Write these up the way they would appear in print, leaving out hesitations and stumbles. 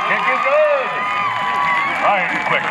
kick is good. Nice, quick.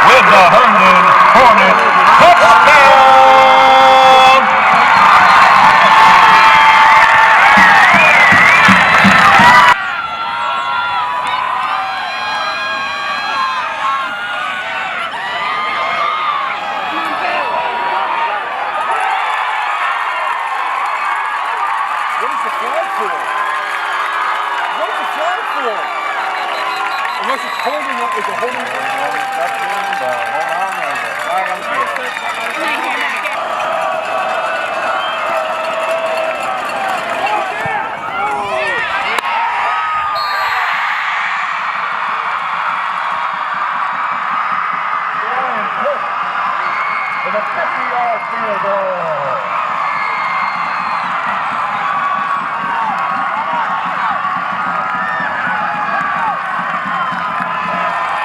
With the Herndon Hornets touchdown! What is the flag for? What is the flag for? Unless it's holding up, is it holding up? With a 50-yard field goal.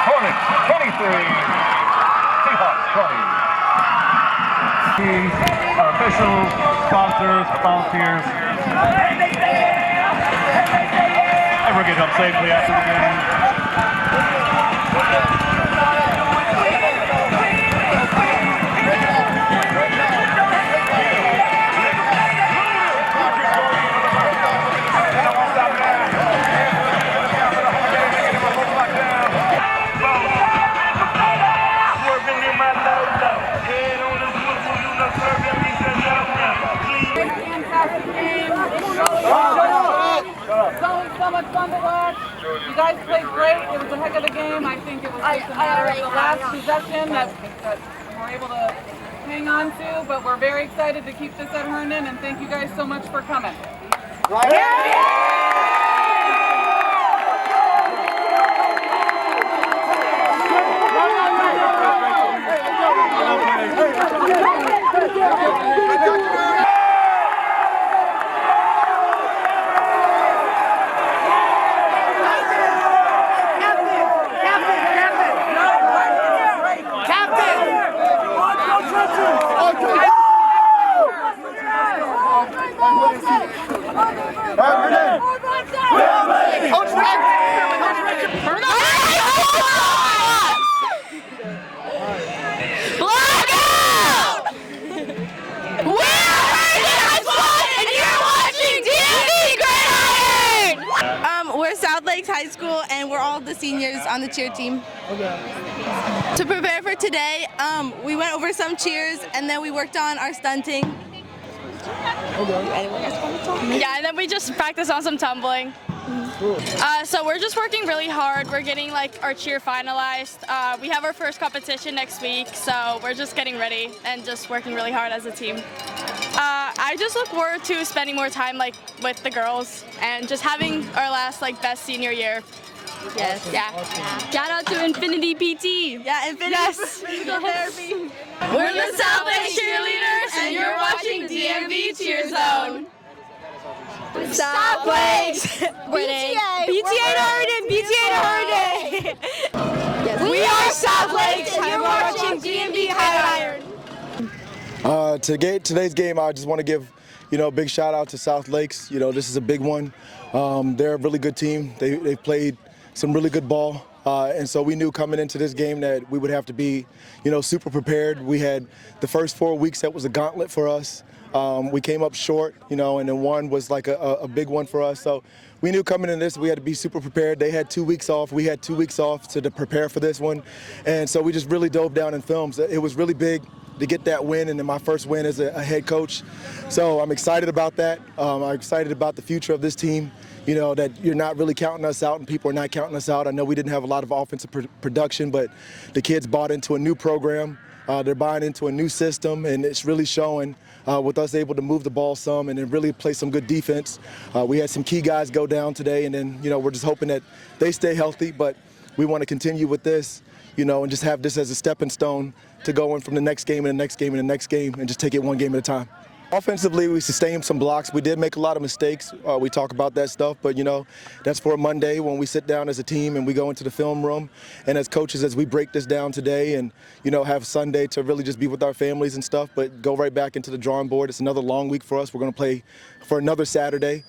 Hornets 23, Seahawks 20. Our officials, sponsors, volunteers. Everyone get home safely after the game. So much fun to watch. You guys played great. It was a heck of a game. I think it was just a matter of the last possession that we were able to hang on to, but we're very excited to keep this at Herndon, and thank you guys so much for coming. We're South Lakes High School, and we're all the seniors on the cheer team. To prepare for today, we went over some cheers, and then we worked on our stunting. Yeah, and then we just practiced on some tumbling. So we're just working really hard. We're getting our cheer finalized. We have our first competition next week, so we're just getting ready and just working really hard as a team. I just look forward to spending more time with the girls and just having our last best senior year. Yes. Yeah. Awesome. Shout out to Infinity PT. Yeah, Infinity. Yes. Physical therapy. We're the South Lakes cheerleaders, and you're watching DMV Cheer Zone. South Lakes. BTA to Herndon. BTA to Herndon. Yes. We are South Lakes, and you're watching DMV High Iron. Today's game, I just want to give a big shout out to South Lakes. This is a big one. They're a really good team. They've played some really good ball. And so we knew coming into this game that we would have to be, super prepared. We had the first 4 weeks, that was a gauntlet for us. We came up short, and then one was a big one for us. So we knew coming in this, we had to be super prepared. They had 2 weeks off. We had 2 weeks off to prepare for this one. And so we just really dove down in films. It was really big to get that win, and then my first win as a head coach. So I'm excited about that. I'm excited about the future of this team. That you're not really counting us out and people are not counting us out. I know we didn't have a lot of offensive production, but the kids bought into a new program. They're buying into a new system, and it's really showing with us able to move the ball some and then really play some good defense. We had some key guys go down today, and then, we're just hoping that they stay healthy, but we want to continue with this, and just have this as a stepping stone to go in from the next game and the next game and the next game and just take it one game at a time. Offensively, we sustained some blocks. We did make a lot of mistakes. We talk about that stuff, but, that's for a Monday when we sit down as a team and we go into the film room. And as coaches, as we break this down today and, have Sunday to really just be with our families and stuff, but go right back into the drawing board. It's another long week for us. We're going to play for another Saturday.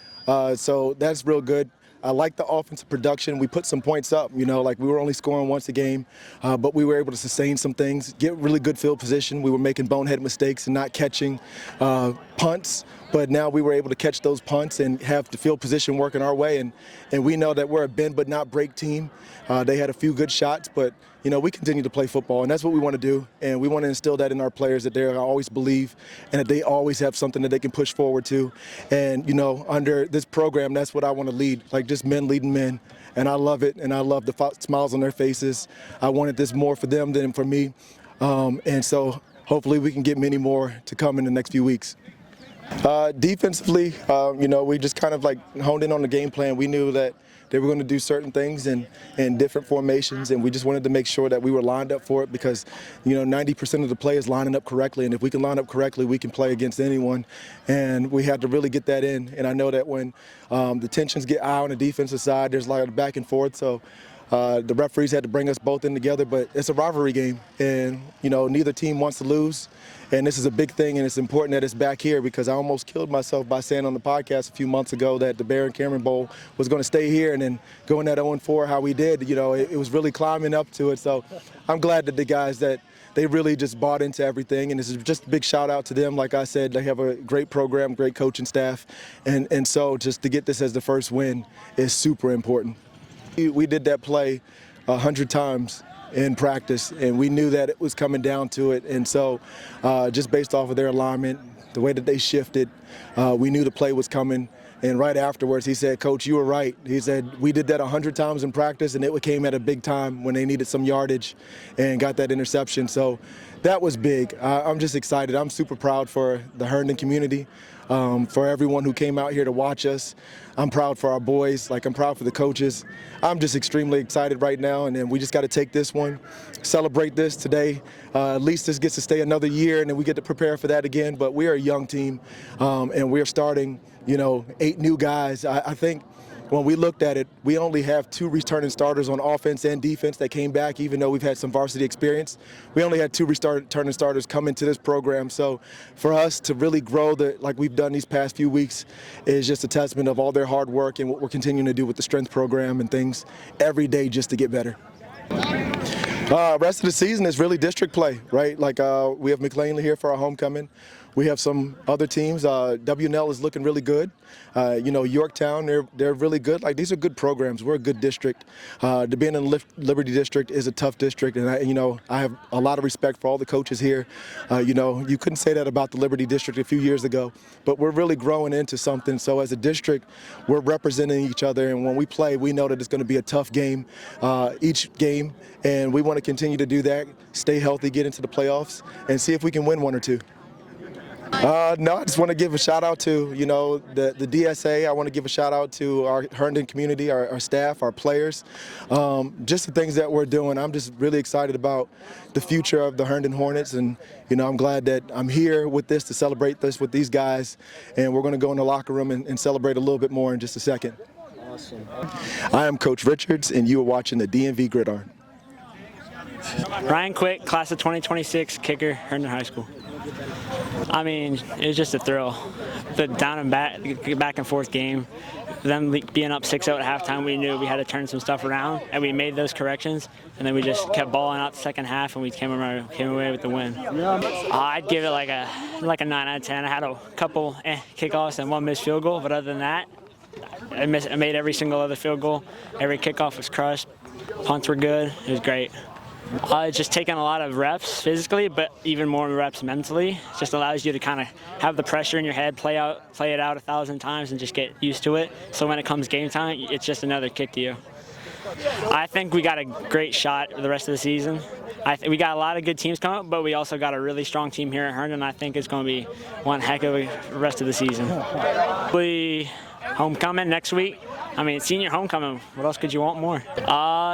So that's real good. I like the offensive production. We put some points up, like we were only scoring once a game, but we were able to sustain some things, get really good field position. We were making bonehead mistakes and not catching punts, but now we were able to catch those punts and have the field position working our way. And we know that we're a bend but not break team. They had a few good shots, but we continue to play football, and that's what we want to do. And we want to instill that in our players, that they always believe and that they always have something that they can push forward to. And, under this program, that's what I want to lead, like just men leading men. And I love it, and I love the smiles on their faces. I wanted this more for them than for me. And so hopefully we can get many more to come in the next few weeks. Defensively, we just kind of like honed in on the game plan. We knew that they were going to do certain things in different formations, and we just wanted to make sure that we were lined up for it because, 90% of the play is lining up correctly, and if we can line up correctly, we can play against anyone, and we had to really get that in. And I know that when the tensions get high on the defensive side, there's like a back and forth, so the referees had to bring us both in together, but it's a rivalry game, and, neither team wants to lose. And this is a big thing, and it's important that it's back here because I almost killed myself by saying on the podcast a few months ago that the BaronCameron Bowl was going to stay here, and then going that 0-4 how we did, it was really climbing up to it. So I'm glad that the guys that they really just bought into everything, and this is just a big shout out to them. Like I said, they have a great program, great coaching staff, and so just to get this as the first win is super important. We did that play 100 times in practice, and we knew that it was coming down to it. And so just based off of their alignment, the way that they shifted, we knew the play was coming. And right afterwards, he said, "Coach, you were right." He said, "We did that 100 times in practice, and it came at a big time when they needed some yardage and got that interception." So that was big. I'm just excited. I'm super proud for the Herndon community, for everyone who came out here to watch us. I'm proud for our boys. I'm proud for the coaches. I'm just extremely excited right now, and then we just got to take this one, celebrate this today. At least this gets to stay another year, and then we get to prepare for that again. But we are a young team, and we're starting, 8 new guys. I think when we looked at it, we only have 2 returning starters on offense and defense that came back, even though we've had some varsity experience. We only had 2 returning starters come into this program. So for us to really grow like we've done these past few weeks is just a testament of all their hard work and what we're continuing to do with the strength program and things every day just to get better. Rest of the season is really district play, right? We have McLean here for our homecoming. We have some other teams. WNL is looking really good. Yorktown, they're really good. These are good programs. We're a good district. To be in the Liberty District is a tough district, and I have a lot of respect for all the coaches here. You couldn't say that about the Liberty District a few years ago, but we're really growing into something. So as a district, we're representing each other, and when we play, we know that it's going to be a tough game each game, and we want to continue to do that, stay healthy, get into the playoffs, and see if we can win 1 or 2. No, I just want to give a shout out to, the DSA. I want to give a shout out to our Herndon community, our staff, our players, just the things that we're doing. I'm just really excited about the future of the Herndon Hornets, and, I'm glad that I'm here with this to celebrate this with these guys, and we're going to go in the locker room and celebrate a little bit more in just a second. Awesome. I am Coach Richards, and you are watching the DMV Gridiron. Ryan Quick, class of 2026, kicker, Herndon High School. It was just a thrill. The down and back and forth game, them being up 6-0 at halftime, we knew we had to turn some stuff around, and we made those corrections, and then we just kept balling out the second half, and we came away with the win. I'd give it like a 9 out of 10. I had a couple kickoffs and 1 missed field goal, but other than that, I made every single other field goal. Every kickoff was crushed. Punts were good. It was great. It's just taking a lot of reps physically, but even more reps mentally. It just allows you to kind of have the pressure in your head, play it out 1,000 times, and just get used to it. So when it comes game time, it's just another kick to you. I think we got a great shot the rest of the season. We got a lot of good teams coming up, but we also got a really strong team here at Herndon. I think it's going to be one heck of a rest of the season. Homecoming next week. I mean, senior homecoming, what else could you want more?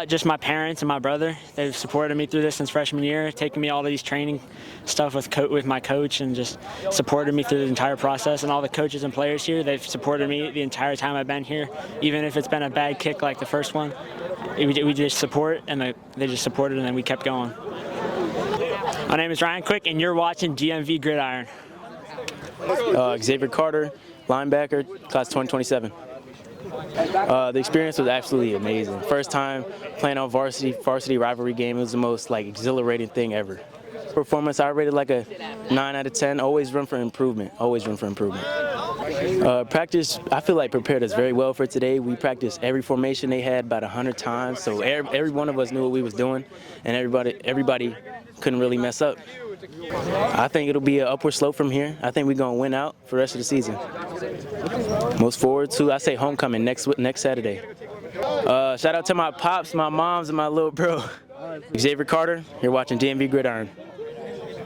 Just my parents and my brother. They've supported me through this since freshman year, taking me all these training stuff with my coach and just supported me through the entire process. And all the coaches and players here, they've supported me the entire time I've been here, even if it's been a bad kick like the first one. We just support, and they just supported, and then we kept going. My name is Ryan Quick, and you're watching DMV Gridiron. Xavier Carter, linebacker, class 2027. The experience was absolutely amazing. First time playing on varsity rivalry game. It was the most exhilarating thing ever. Performance, I rated like a 9 out of 10. Always room for improvement. Always room for improvement. Practice, I feel like prepared us very well for today. We practiced every formation they had about 100 times, so every one of us knew what we was doing, and everybody couldn't really mess up. I think it'll be an upward slope from here. I think we're gonna win out for the rest of the season. Most forward to, I say homecoming next Saturday. Shout out to my pops, my moms, and my little bro. Xavier Carter, you're watching DMV Gridiron.